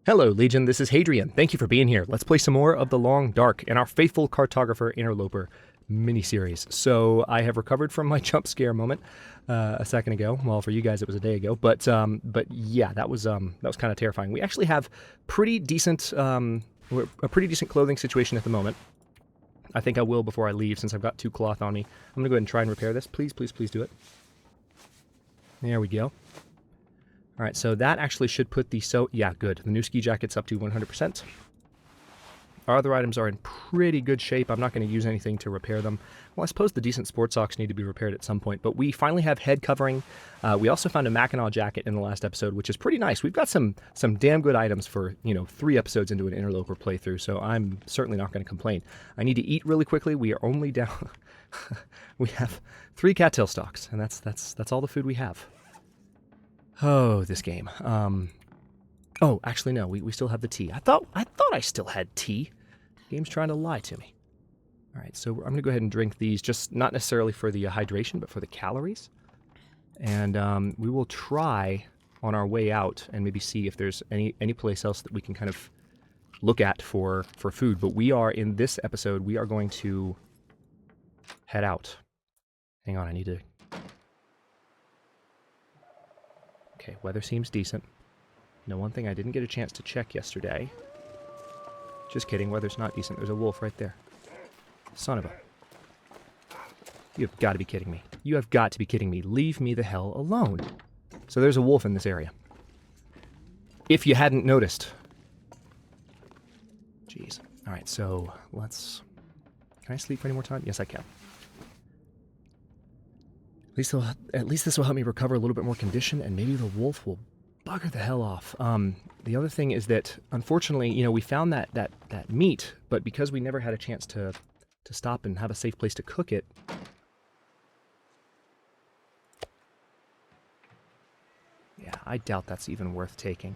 Hello, Legion. This is Hadrian. Thank you for being here. Let's play some more of The Long Dark in our faithful Cartographer Interloper mini-series. So I have recovered from my jump scare moment a second ago. Well, for you guys, it was a day ago. But yeah, that was kind of terrifying. We actually have pretty decent a pretty decent clothing situation at the moment. I think I will before I leave, since I've got 2 cloth on me. I'm gonna go ahead and try and repair this. Please, please, please do it. There we go. All right, so that actually should put the, yeah, good. The new ski jacket's up to 100%. Our other items are in pretty good shape. I'm not going to use anything to repair them. Well, I suppose the decent sports socks need to be repaired at some point, but we finally have head covering. We also found a Mackinac jacket in the last episode, which is pretty nice. We've got some damn good items for, 3 episodes into an Interloper playthrough, so I'm certainly not going to complain. I need to eat really quickly. We are only down... we have 3 cattail stalks, and that's all the food we have. Oh, this game. Oh, actually, no. We still have the tea. I thought I still had tea. The game's trying to lie to me. All right, so I'm going to go ahead and drink these, just not necessarily for the hydration, but for the calories. And we will try on our way out and maybe see if there's any place else that we can kind of look at for food. But we are, in this episode, we are going to head out. Hang on, I need to... Okay, weather seems decent. Now, one thing I didn't get a chance to check yesterday. Just kidding, weather's not decent. There's a wolf right there. Son of a... You've got to be kidding me. You have got to be kidding me. Leave me the hell alone. So there's a wolf in this area. If you hadn't noticed. Jeez. Alright, so let's... Can I sleep for any more time? Yes, I can. At least this will help me recover a little bit more condition, and maybe the wolf will bugger the hell off. The other thing is that, unfortunately, we found that meat, but because we never had a chance to stop and have a safe place to cook it, yeah, I doubt that's even worth taking.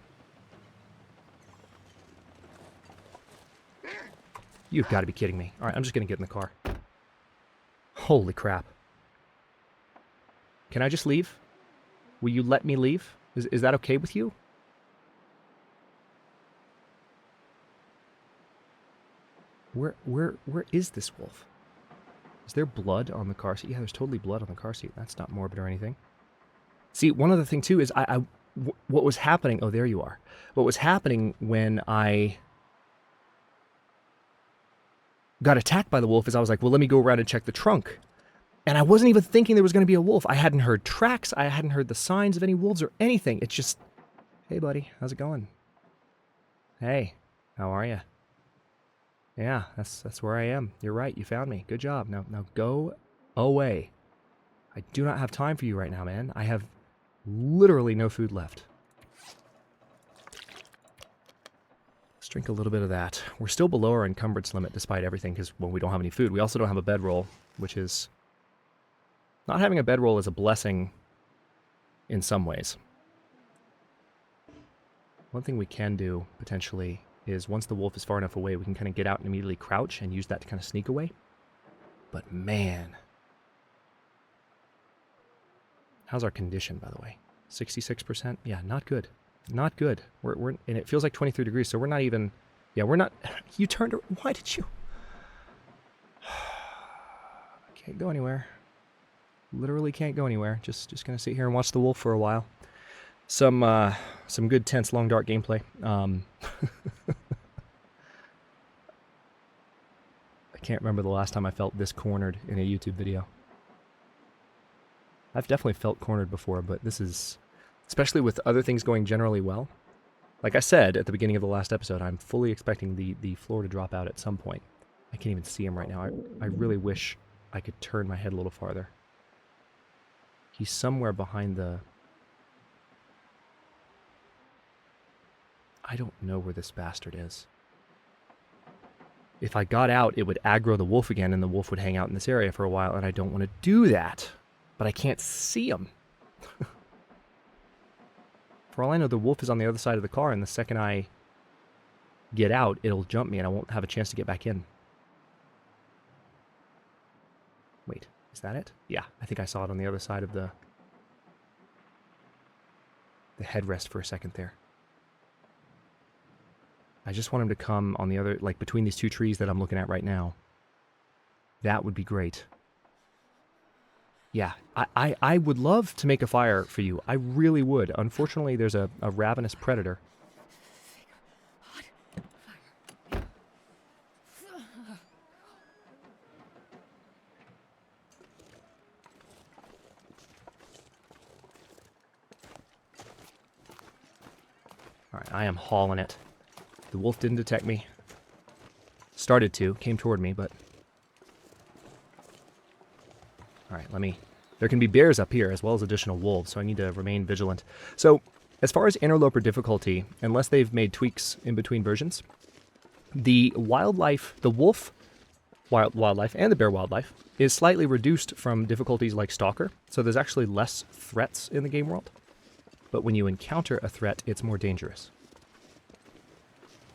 You've got to be kidding me. All right, I'm just going to get in the car. Holy crap. Can I just leave? Will you let me leave? Is that okay with you? Where is this wolf? Is there blood on the car seat? Yeah, there's totally blood on the car seat. That's not morbid or anything. See, one other thing too is what was happening... Oh, there you are. What was happening when I got attacked by the wolf is I was like, well, let me go around and check the trunk. And I wasn't even thinking there was going to be a wolf. I hadn't heard tracks. I hadn't heard the signs of any wolves or anything. It's just, hey, buddy, how's it going? Hey, how are you? Yeah, that's where I am. You're right. You found me. Good job. Now go away. I do not have time for you right now, man. I have literally no food left. Let's drink a little bit of that. We're still below our encumbrance limit despite everything because, well, we don't have any food. We also don't have a bedroll, which is... Not having a bedroll is a blessing in some ways. One thing we can do, potentially, is once the wolf is far enough away, we can kind of get out and immediately crouch and use that to kind of sneak away. But man... How's our condition, by the way? 66%? Yeah, not good. Not good. We're and it feels like 23 degrees, so we're not even... Yeah, we're not... You turned... Why did you... I can't go anywhere. Literally can't go anywhere. Just gonna sit here and watch the wolf for a while. Some good tense long dark gameplay. I can't remember the last time I felt this cornered in a YouTube video. I've definitely felt cornered before, but this is, especially with other things going generally well. Like I said at the beginning of the last episode, I'm fully expecting the floor to drop out at some point. I can't even see him right now. I really wish I could turn my head a little farther. He's somewhere behind the... I don't know where this bastard is. If I got out, it would aggro the wolf again, and the wolf would hang out in this area for a while, and I don't want to do that. But I can't see him. For all I know, the wolf is on the other side of the car, and the second I get out, it'll jump me, and I won't have a chance to get back in. Wait. Is that it? Yeah, I think I saw it on the other side of the headrest for a second there. I just want him to come on the other, like between these two trees that I'm looking at right now. That would be great. Yeah, I would love to make a fire for you. I really would. Unfortunately, there's a ravenous predator. Alright, I am hauling it. The wolf didn't detect me. Started to, came toward me, but... Alright, there can be bears up here as well as additional wolves, so I need to remain vigilant. So, as far as Interloper difficulty, unless they've made tweaks in between versions, the wildlife, the wolf wildlife and the bear wildlife is slightly reduced from difficulties like Stalker, so there's actually less threats in the game world. But when you encounter a threat, it's more dangerous.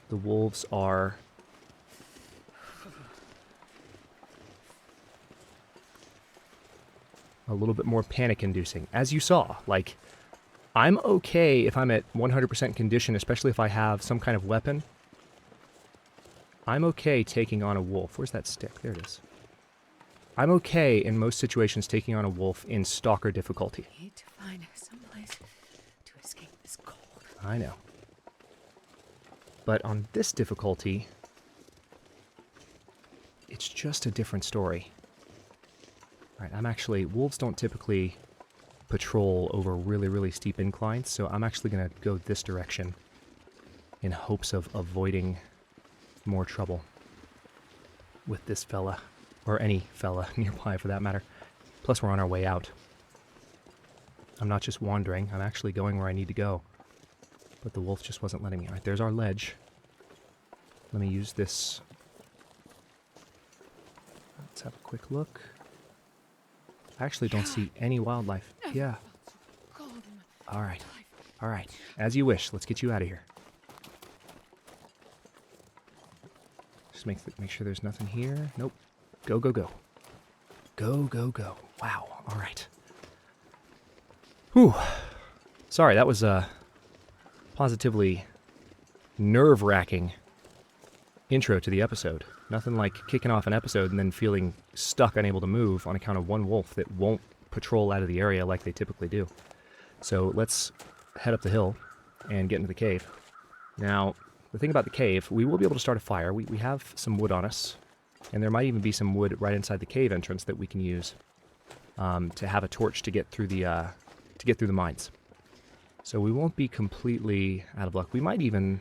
The wolves are... a little bit more panic-inducing. As you saw, like, I'm okay if I'm at 100% condition, especially if I have some kind of weapon. I'm okay taking on a wolf. Where's that stick? There it is. I'm okay in most situations taking on a wolf in Stalker difficulty. I need to find someplace to escape this cold. I know. But on this difficulty, it's just a different story. Alright, I'm actually... wolves don't typically patrol over really, really steep inclines, so I'm actually going to go this direction in hopes of avoiding more trouble with this fella. Or any fella nearby, for that matter. Plus, we're on our way out. I'm not just wandering, I'm actually going where I need to go. But the wolf just wasn't letting me. Alright, there's our ledge. Let me use this. Let's have a quick look. I actually don't see any wildlife. Yeah. Alright. Alright. As you wish. Let's get you out of here. Just make sure there's nothing here. Nope. Go, go, go. Go, go, go. Wow. Alright. Whew. Sorry, that was positively nerve-wracking intro to the episode. Nothing like kicking off an episode and then feeling stuck, unable to move on account of one wolf that won't patrol out of the area like they typically do. So let's head up the hill and get into the cave. Now, the thing about the cave, we will be able to start a fire. We have some wood on us, and there might even be some wood right inside the cave entrance that we can use to have a torch to get through the mines. So we won't be completely out of luck. We might even...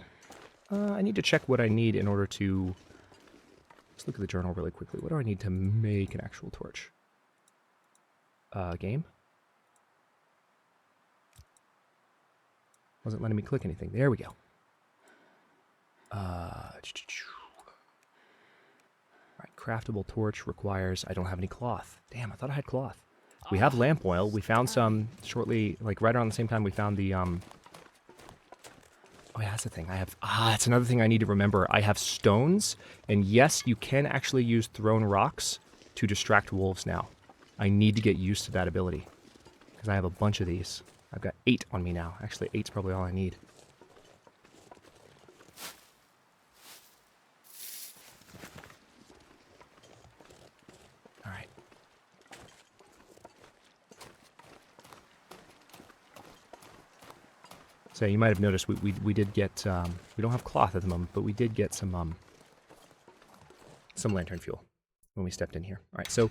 I need to check what I need in order to... Let's look at the journal really quickly. What do I need to make an actual torch? Game? Wasn't letting me click anything. There we go. Right, craftable torch requires... I don't have any cloth. Damn, I thought I had cloth. We have lamp oil. We found some shortly, like right around the same time we found the... Oh yeah, that's the thing. I have... that's another thing I need to remember. I have stones, and yes, you can actually use thrown rocks to distract wolves now. I need to get used to that ability, because I have a bunch of these. I've got 8 on me now. Actually, 8's probably all I need. Alright. So you might have noticed we did get, we don't have cloth at the moment, but we did get some lantern fuel when we stepped in here. All right, so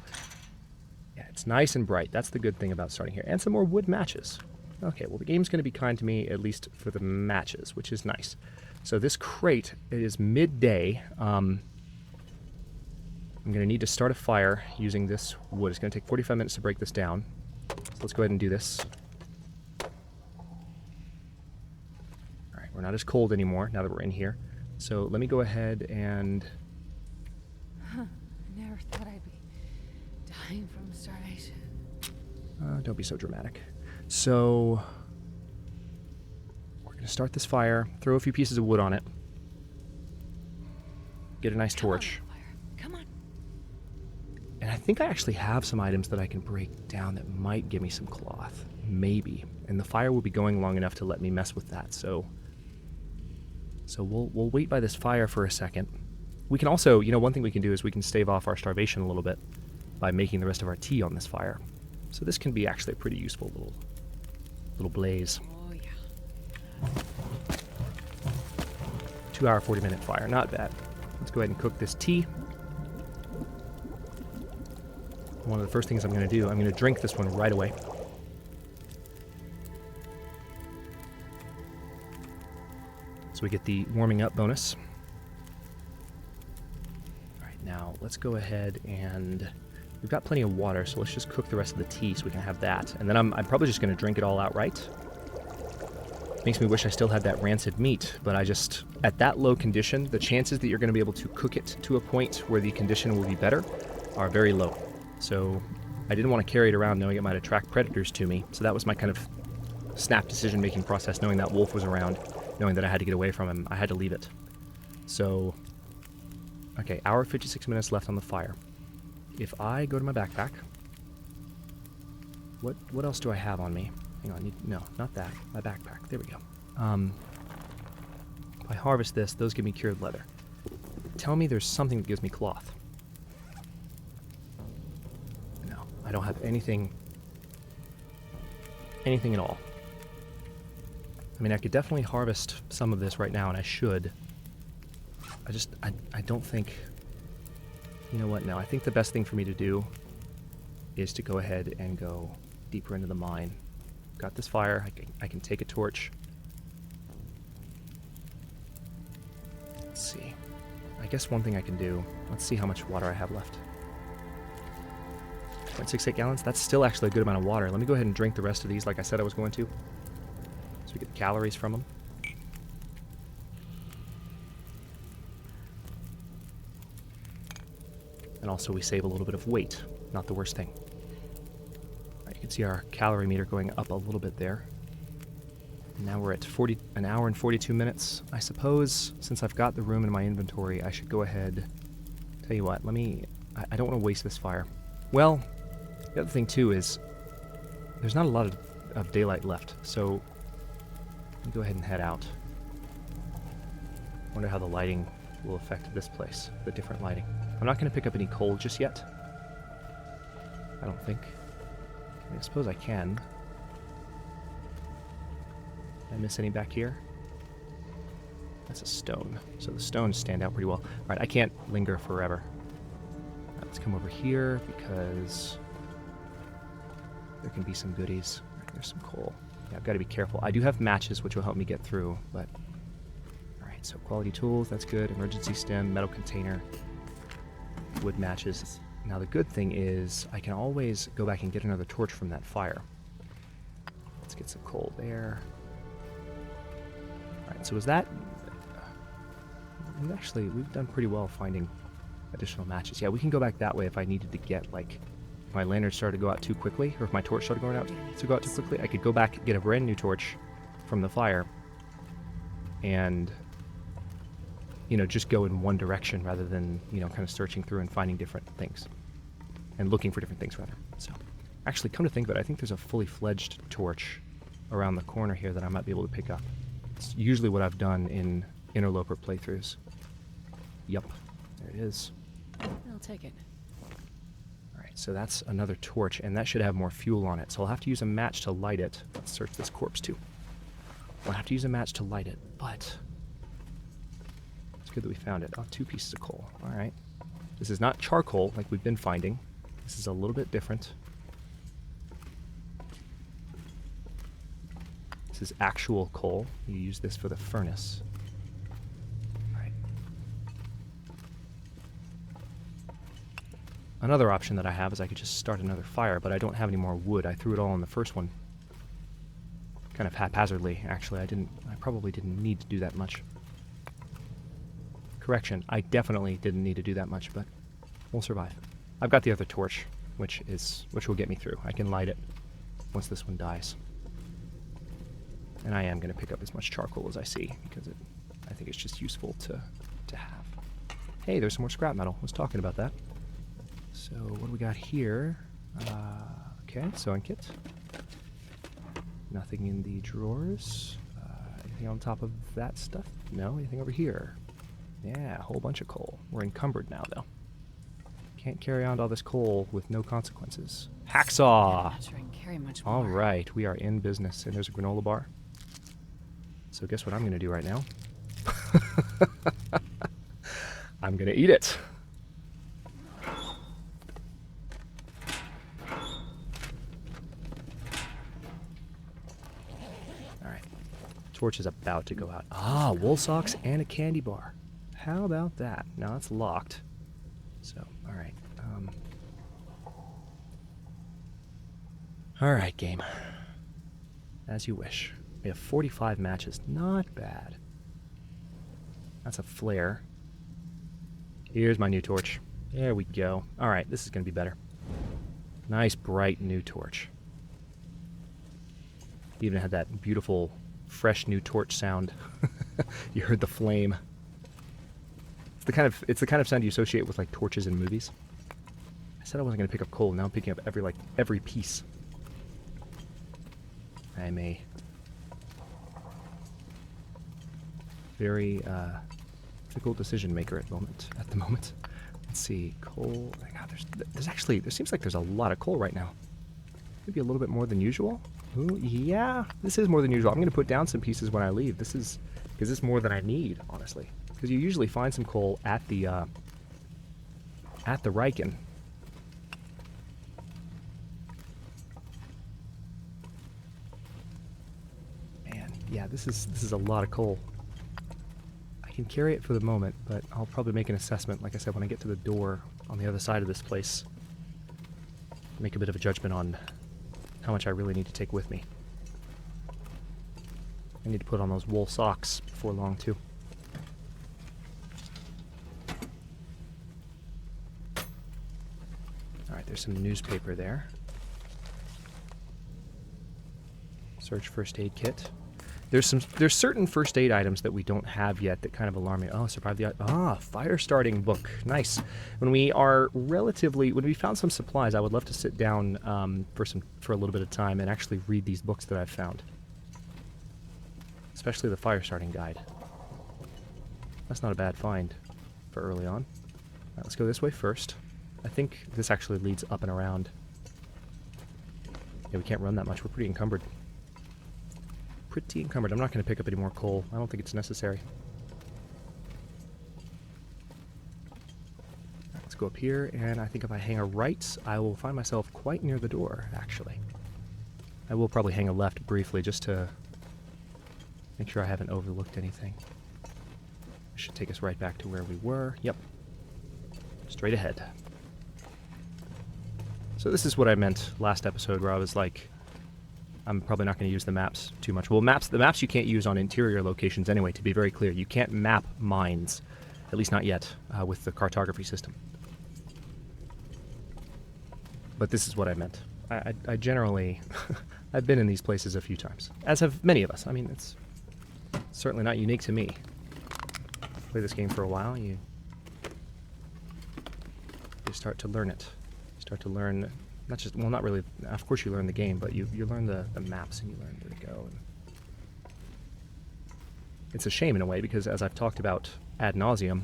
yeah, it's nice and bright. That's the good thing about starting here. And some more wood matches. Okay, well the game's going to be kind to me, at least for the matches, which is nice. So this crate is midday. I'm going to need to start a fire using this wood. It's going to take 45 minutes to break this down. So let's go ahead and do this. We're not as cold anymore now that we're in here. So let me go ahead and... I never thought I'd be dying from starvation. Don't be so dramatic. So we're going to start this fire, throw a few pieces of wood on it, get a nice torch. Come on. And I think I actually have some items that I can break down that might give me some cloth. Maybe. And the fire will be going long enough to let me mess with that, so... So we'll wait by this fire for a second. We can also, one thing we can do is we can stave off our starvation a little bit by making the rest of our tea on this fire. So this can be actually a pretty useful little blaze. Oh, yeah. 2 hour, 40-minute fire, not bad. Let's go ahead and cook this tea. One of the first things I'm going to do, I'm going to drink this one right away. So we get the warming up bonus. All right, now let's go ahead and we've got plenty of water, so let's just cook the rest of the tea so we can have that. And then I'm probably just going to drink it all outright. Makes me wish I still had that rancid meat, but at that low condition, the chances that you're going to be able to cook it to a point where the condition will be better are very low. So I didn't want to carry it around knowing it might attract predators to me. So that was my kind of snap decision-making process, knowing that wolf was around, knowing that I had to get away from him. I had to leave it. So, okay, hour 56 minutes left on the fire. If I go to my backpack, what else do I have on me? Hang on, no, not that. My backpack. There we go. If I harvest this, those give me cured leather. Tell me there's something that gives me cloth. No, I don't have anything at all. I mean, I could definitely harvest some of this right now, and I should. I don't think... You know what? No, I think the best thing for me to do is to go ahead and go deeper into the mine. Got this fire. I can take a torch. Let's see. I guess one thing I can do... Let's see how much water I have left. 0.68 gallons? That's still actually a good amount of water. Let me go ahead and drink the rest of these like I said I was going to. So we get the calories from them. And also we save a little bit of weight. Not the worst thing. Right, you can see our calorie meter going up a little bit there. Now we're at an hour and 42 minutes. I suppose, since I've got the room in my inventory, I should go ahead... Tell you what, I don't want to waste this fire. Well, the other thing too is there's not a lot of daylight left, so let me go ahead and head out. Wonder how the lighting will affect this place, the different lighting. I'm not going to pick up any coal just yet. I don't think. I suppose I can. Did I miss any back here? That's a stone. So the stones stand out pretty well. Alright, I can't linger forever. Let's come over here because there can be some goodies. Right, there's some coal. Yeah, I've got to be careful. I do have matches which will help me get through, but... Alright, so quality tools, that's good. Emergency stem, metal container, wood matches. Now the good thing is I can always go back and get another torch from that fire. Let's get some coal there. Alright, so is that... We've done pretty well finding additional matches. Yeah, we can go back that way if I needed to get, like, if my lantern started to go out too quickly, or if my torch started to go out too quickly, I could go back and get a brand new torch from the fire and, just go in one direction rather than, kind of searching through and finding different things. And looking for different things, rather. So, actually, come to think of it, I think there's a fully fledged torch around the corner here that I might be able to pick up. It's usually what I've done in Interloper playthroughs. Yup, there it is. I'll take it. Alright, so that's another torch, and that should have more fuel on it. So I'll have to use a match to light it. Let's search this corpse, too. I'll have to use a match to light it, but... It's good that we found it. Oh, 2 pieces of coal. Alright. This is not charcoal, like we've been finding. This is a little bit different. This is actual coal. You use this for the furnace. Another option that I have is I could just start another fire, but I don't have any more wood. I threw it all in the first one. Kind of haphazardly, actually. I probably didn't need to do that much. Correction, I definitely didn't need to do that much, but we'll survive. I've got the other torch, which will get me through. I can light it once this one dies. And I am going to pick up as much charcoal as I see, because I think it's just useful to have. Hey, there's some more scrap metal. I was talking about that. So, what do we got here? Okay, sewing kit. Nothing in the drawers. Anything on top of that stuff? No? Anything over here? Yeah, a whole bunch of coal. We're encumbered now, though. Can't carry on all this coal with no consequences. Hacksaw! I'm not sure I can carry much more. All right, we are in business. And there's a granola bar. So guess what I'm going to do right now? I'm going to eat it. All right. Torch is about to go out. Ah, wool socks and a candy bar. How about that? Now that's locked. So, all right. All right, game. As you wish. We have 45 matches. Not bad. That's a flare. Here's my new torch. There we go. All right, this is going to be better. Nice, bright new torch. Even had that beautiful, fresh new torch sound. You heard the flame. It's the kind of sound you associate with like torches in movies. I said I wasn't going to pick up coal. Now I'm picking up every piece. I'm a very fickle decision maker at the moment. Let's see, coal. Oh my God, there seems like there's a lot of coal right now. Maybe a little bit more than usual. Ooh, yeah, this is more than usual. I'm going to put down some pieces when I leave. This is more than I need, honestly. Because you usually find some coal at the Riken. Man, yeah, this is a lot of coal. I can carry it for the moment, but I'll probably make an assessment, like I said, when I get to the door on the other side of this place. Make a bit of a judgment on how much I really need to take with me. I need to put on those wool socks before long, too. Alright, there's some newspaper there. Search first aid kit. There's certain first aid items that we don't have yet that kind of alarm me. Oh, survive the... fire starting book. Nice. When we found some supplies, I would love to sit down for a little bit of time and actually read these books that I've found. Especially the fire starting guide. That's not a bad find for early on. Right, let's go this way first. I think this actually leads up and around. Yeah, we can't run that much. We're pretty encumbered. I'm not going to pick up any more coal. I don't think it's necessary. Right, let's go up here, and I think if I hang a right, I will find myself quite near the door, actually. I will probably hang a left briefly just to make sure I haven't overlooked anything. This should take us right back to where we were. Yep. Straight ahead. So this is what I meant last episode, where I was like, I'm probably not going to use the maps too much. Well, the maps you can't use on interior locations anyway, to be very clear. You can't map mines, at least not yet, with the cartography system. But this is what I meant. I generally... I've been in these places a few times, as have many of us. I mean, it's certainly not unique to me. Play this game for a while, you start to learn it. You start to learn... not really, of course you learn the game, but you learn the maps and you learn where to go. And it's a shame in a way, because as I've talked about ad nauseum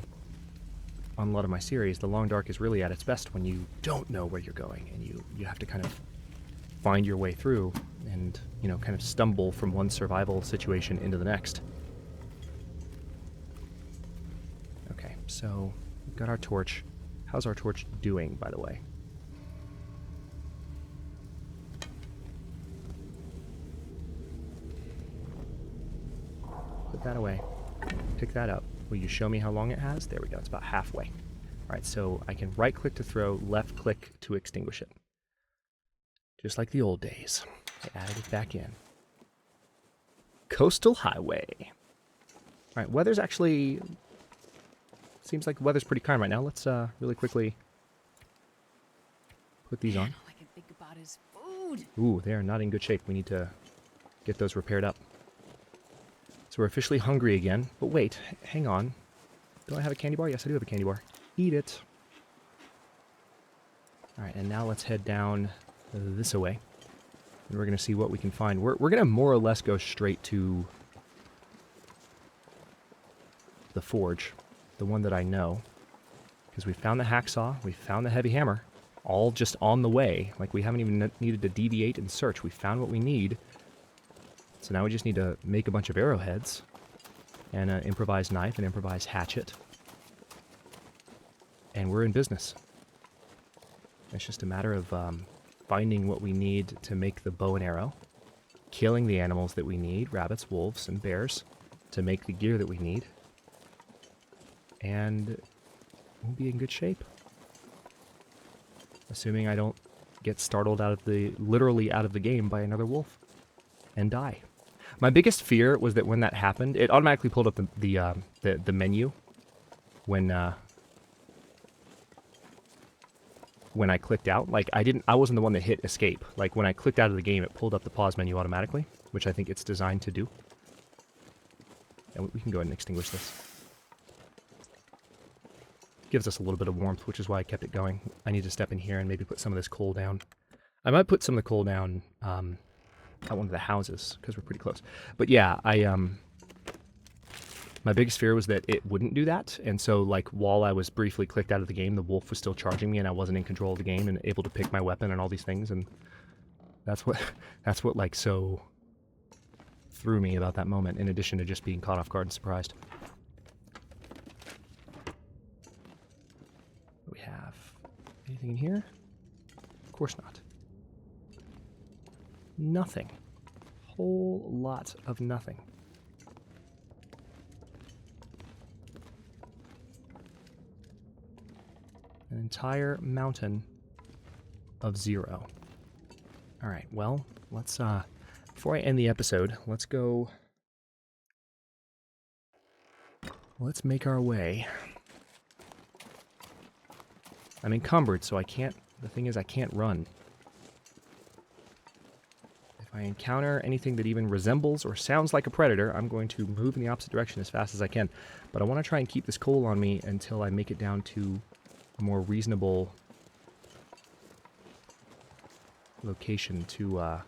on a lot of my series, the Long Dark is really at its best when you don't know where you're going, and you have to kind of find your way through and, kind of stumble from one survival situation into the next. Okay, so we've got our torch. How's our torch doing, by the way? Put that away. Pick that up. Will you show me how long it has? There we go. It's about halfway. All right, so I can right-click to throw, left-click to extinguish it. Just like the old days. I added it back in. Coastal Highway. All right, weather's actually... Seems like the weather's pretty kind right now. Let's really quickly put these on. All I can think about is food. Ooh, they are not in good shape. We need to get those repaired up. So we're officially hungry again. But wait, hang on. Do I have a candy bar? Yes, I do have a candy bar. Eat it. All right, and now let's head down this way. And we're going to see what we can find. We're going to more or less go straight to the forge, the one that I know, because we found the hacksaw, we found the heavy hammer, all just on the way. Like, we haven't even needed to deviate and search. We found what we need. So now we just need to make a bunch of arrowheads and an improvised knife, an improvised hatchet. And we're in business. It's just a matter of finding what we need to make the bow and arrow, killing the animals that we need, rabbits, wolves, and bears, to make the gear that we need. And we'll be in good shape. Assuming I don't get startled literally out of the game by another wolf and die. My biggest fear was that when that happened, it automatically pulled up the menu when I clicked out. Like, I wasn't the one that hit escape. Like, when I clicked out of the game, it pulled up the pause menu automatically, which I think it's designed to do. And we can go ahead and extinguish this. Gives us a little bit of warmth, which is why I kept it going. I need to step in here and maybe put some of this coal down. I might put some of the coal down at one of the houses, because we're pretty close. But yeah, my biggest fear was that it wouldn't do that, and so, like, while I was briefly clicked out of the game, the wolf was still charging me, and I wasn't in control of the game and able to pick my weapon and all these things, and that's what like so threw me about that moment, in addition to just being caught off guard and surprised. We have anything in here? Of course not. Nothing. Whole lot of nothing. An entire mountain of 0. Alright, well, let's, before I end the episode, let's make our way. I'm encumbered, so the thing is I can't run. If I encounter anything that even resembles or sounds like a predator, I'm going to move in the opposite direction as fast as I can. But I want to try and keep this coal on me until I make it down to a more reasonable location to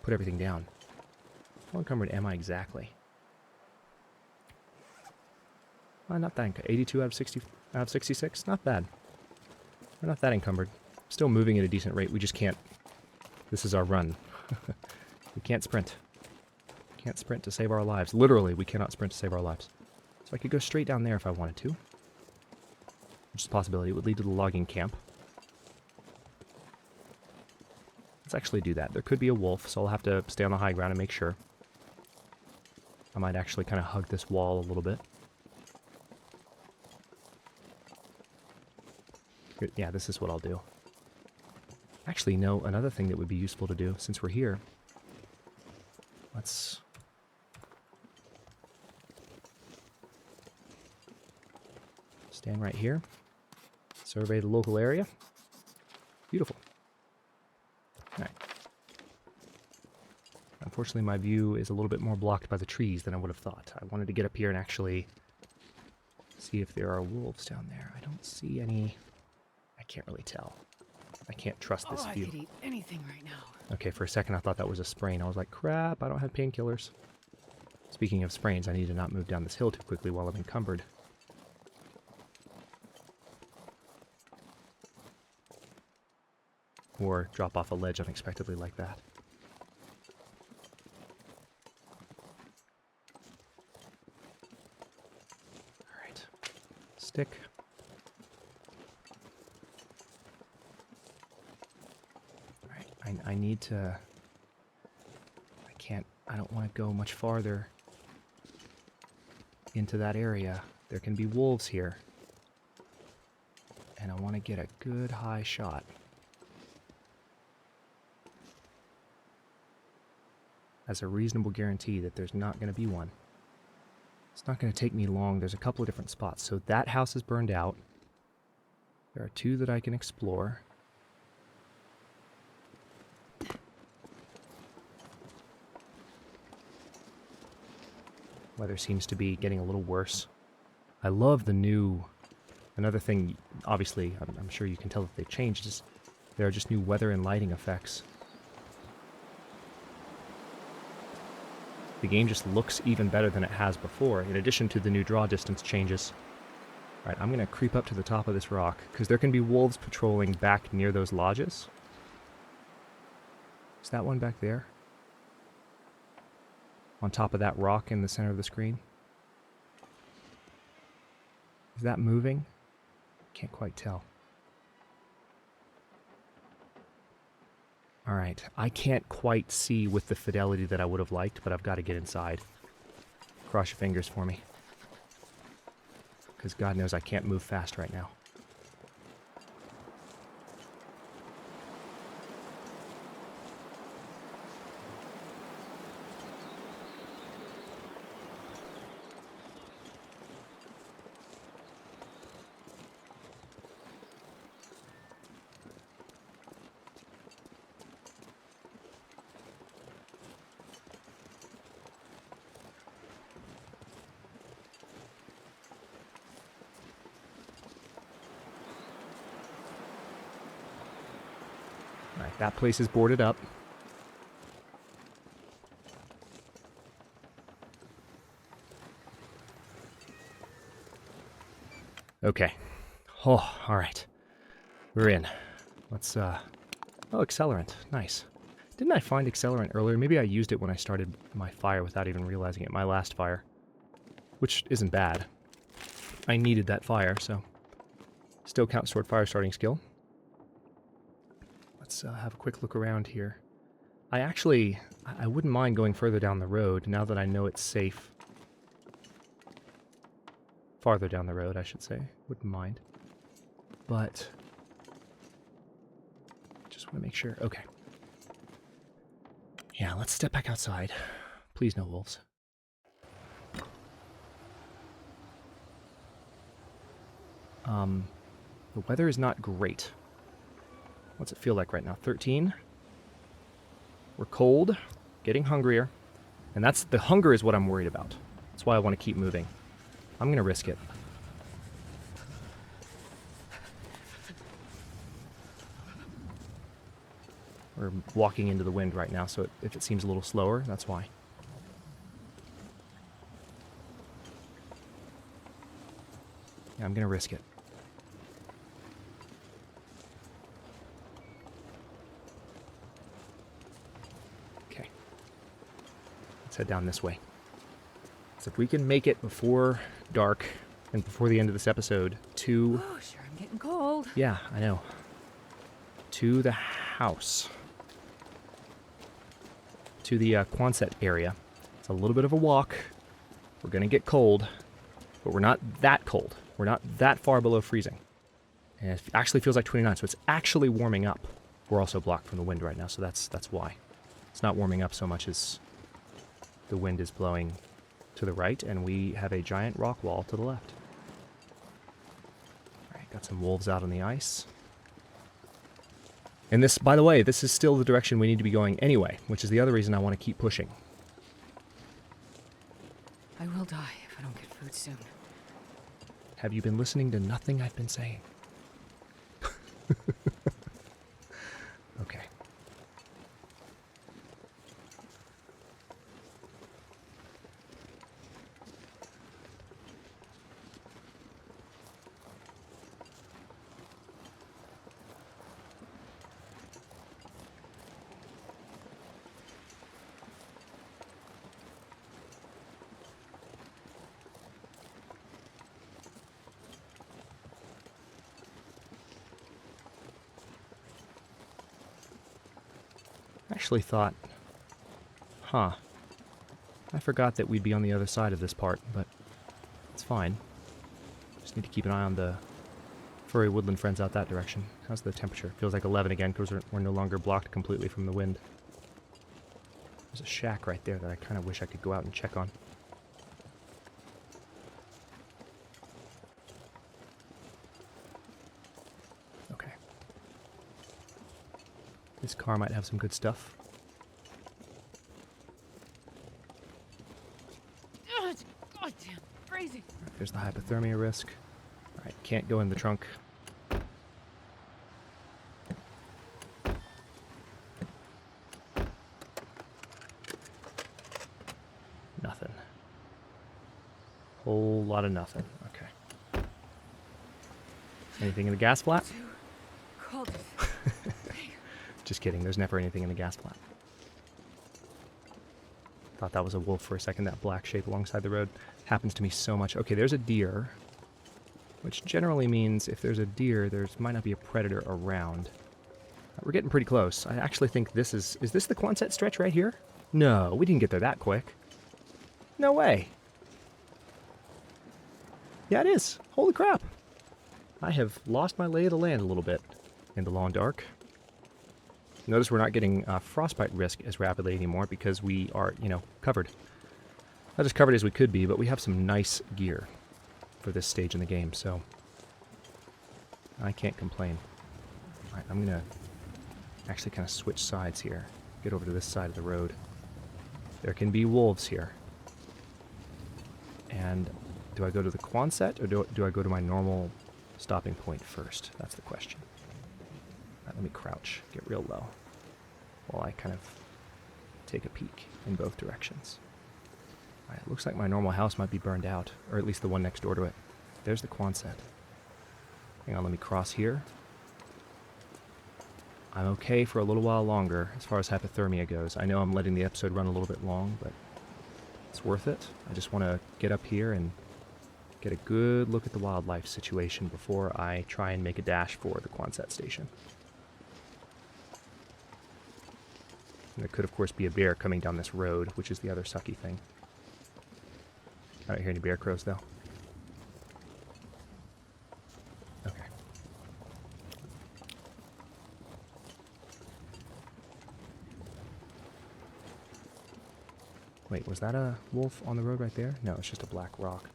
put everything down. How encumbered am I exactly? Not that 82 out of 60 out of 66. Not bad. We're not that encumbered. Still moving at a decent rate. We just can't. This is our run. We can't sprint. Can't sprint to save our lives. Literally, we cannot sprint to save our lives. So I could go straight down there if I wanted to. Which is a possibility. It would lead to the logging camp. Let's actually do that. There could be a wolf, so I'll have to stay on the high ground and make sure. I might actually kind of hug this wall a little bit. Yeah, this is what I'll do. Actually, no, another thing that would be useful to do, since we're here, let's stand right here, survey the local area. Beautiful. All right. Unfortunately, my view is a little bit more blocked by the trees than I would have thought. I wanted to get up here and actually see if there are wolves down there. I don't see any. I can't really tell. I can't trust this view. I could eat anything right now. Okay, for a second I thought that was a sprain. I was like, crap, I don't have painkillers. Speaking of sprains, I need to not move down this hill too quickly while I'm encumbered. Or drop off a ledge unexpectedly like that. Alright. Stick. I need to... I don't want to go much farther into that area. There can be wolves here. And I want to get a good high shot. As a reasonable guarantee that there's not going to be one. It's not going to take me long. There's a couple of different spots. So that house is burned out. There are 2 that I can explore. Weather seems to be getting a little worse. I love the new... Another thing, obviously, I'm sure you can tell that they've changed, is there are just new weather and lighting effects. The game just looks even better than it has before, in addition to the new draw distance changes. Alright, I'm going to creep up to the top of this rock, because there can be wolves patrolling back near those lodges. Is that one back there? On top of that rock in the center of the screen? Is that moving? Can't quite tell. Alright, I can't quite see with the fidelity that I would have liked, but I've got to get inside. Cross your fingers for me. Because God knows I can't move fast right now. Alright, that place is boarded up. Okay. Oh, alright. We're in. Let's, Oh, accelerant. Nice. Didn't I find accelerant earlier? Maybe I used it when I started my fire without even realizing it. My last fire. Which isn't bad. I needed that fire, so... Still counts toward fire starting skill. Let's have a quick look around here. I wouldn't mind going further down the road now that I know it's safe. Farther down the road, I should say. Wouldn't mind. But... just want to make sure. Okay. Yeah, let's step back outside. Please no wolves. The weather is not great. What's it feel like right now? 13? We're cold, getting hungrier. And the hunger is what I'm worried about. That's why I want to keep moving. I'm going to risk it. We're walking into the wind right now, so if it seems a little slower, that's why. Yeah, I'm going to risk it. Okay. Let's head down this way. So if we can make it before dark and before the end of this episode to... Oh, sure, I'm getting cold. Yeah, I know. To the house. To the Quonset area. It's a little bit of a walk. We're going to get cold, but we're not that cold. We're not that far below freezing. And it actually feels like 29, so it's actually warming up. We're also blocked from the wind right now, so that's why. It's not warming up so much as the wind is blowing to the right, and we have a giant rock wall to the left. Alright, got some wolves out on the ice. And this, by the way, this is still the direction we need to be going anyway, which is the other reason I want to keep pushing. I will die if I don't get food soon. Have you been listening to nothing I've been saying? Okay. Actually thought, I forgot that we'd be on the other side of this part, but it's fine. Just need to keep an eye on the furry woodland friends out that direction. How's the temperature? Feels like 11 again because we're no longer blocked completely from the wind. There's a shack right there that I kind of wish I could go out and check on. Okay. This car might have some good stuff. God damn, crazy. There's the hypothermia risk. Alright, can't go in the trunk. lot of nothing. Okay. Anything in the gas flat? Too cold. Just kidding. There's never anything in the gas flat. Thought that was a wolf for a second, that black shape alongside the road. Happens to me so much. Okay, there's a deer, which generally means if there's a deer, there might not be a predator around. We're getting pretty close. I actually think this is this the Quonset stretch right here? No, we didn't get there that quick. No way. Yeah, it is. Holy crap. I have lost my lay of the land a little bit in the long dark. Notice we're not getting frostbite risk as rapidly anymore because we are, covered. Not as covered as we could be, but we have some nice gear for this stage in the game, so I can't complain. All right, I'm going to actually kind of switch sides here. Get over to this side of the road. There can be wolves here. And do I go to the Quonset or do I go to my normal stopping point first? That's the question. All right, let me crouch, get real low, while I kind of take a peek in both directions. All right, it looks like my normal house might be burned out, or at least the one next door to it. There's the Quonset. Hang on, let me cross here. I'm okay for a little while longer as far as hypothermia goes. I know I'm letting the episode run a little bit long, but it's worth it. I just want to get up here and get a good look at the wildlife situation before I try and make a dash for the Quonset station. And there could, of course, be a bear coming down this road, which is the other sucky thing. I don't hear any bear crows, though. Okay. Wait, was that a wolf on the road right there? No, it's just a black rock.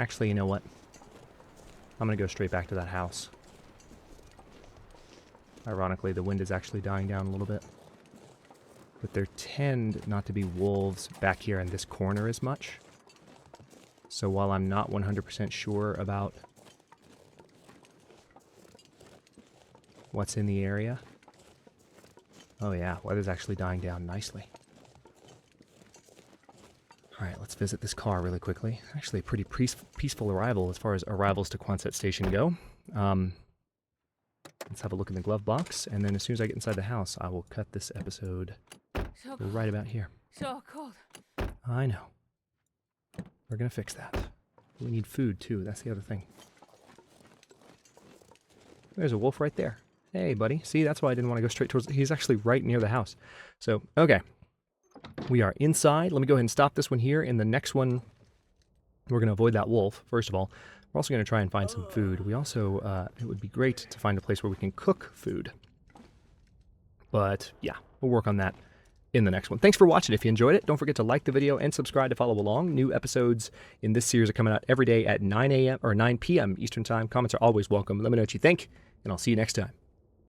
Actually, you know what? I'm going to go straight back to that house. Ironically, the wind is actually dying down a little bit. But there tend not to be wolves back here in this corner as much. So while I'm not 100% sure about what's in the area... Oh yeah, weather's actually dying down nicely. Alright, let's visit this car really quickly. Actually, a pretty peaceful arrival as far as arrivals to Quonset Station go. Let's have a look in the glove box, and then as soon as I get inside the house, I will cut this episode right about here. So cold. I know. We're gonna fix that. We need food, too. That's the other thing. There's a wolf right there. Hey, buddy. See, that's why I didn't want to go straight towards... He's actually right near the house. So, okay. We are inside. Let me go ahead and stop this one here. In the next one, we're going to avoid that wolf, first of all. We're also going to try and find some food. We also, it would be great to find a place where we can cook food. But, yeah, we'll work on that in the next one. Thanks for watching. If you enjoyed it, don't forget to like the video and subscribe to follow along. New episodes in this series are coming out every day at 9 a.m. or 9 p.m. Eastern Time. Comments are always welcome. Let me know what you think, and I'll see you next time.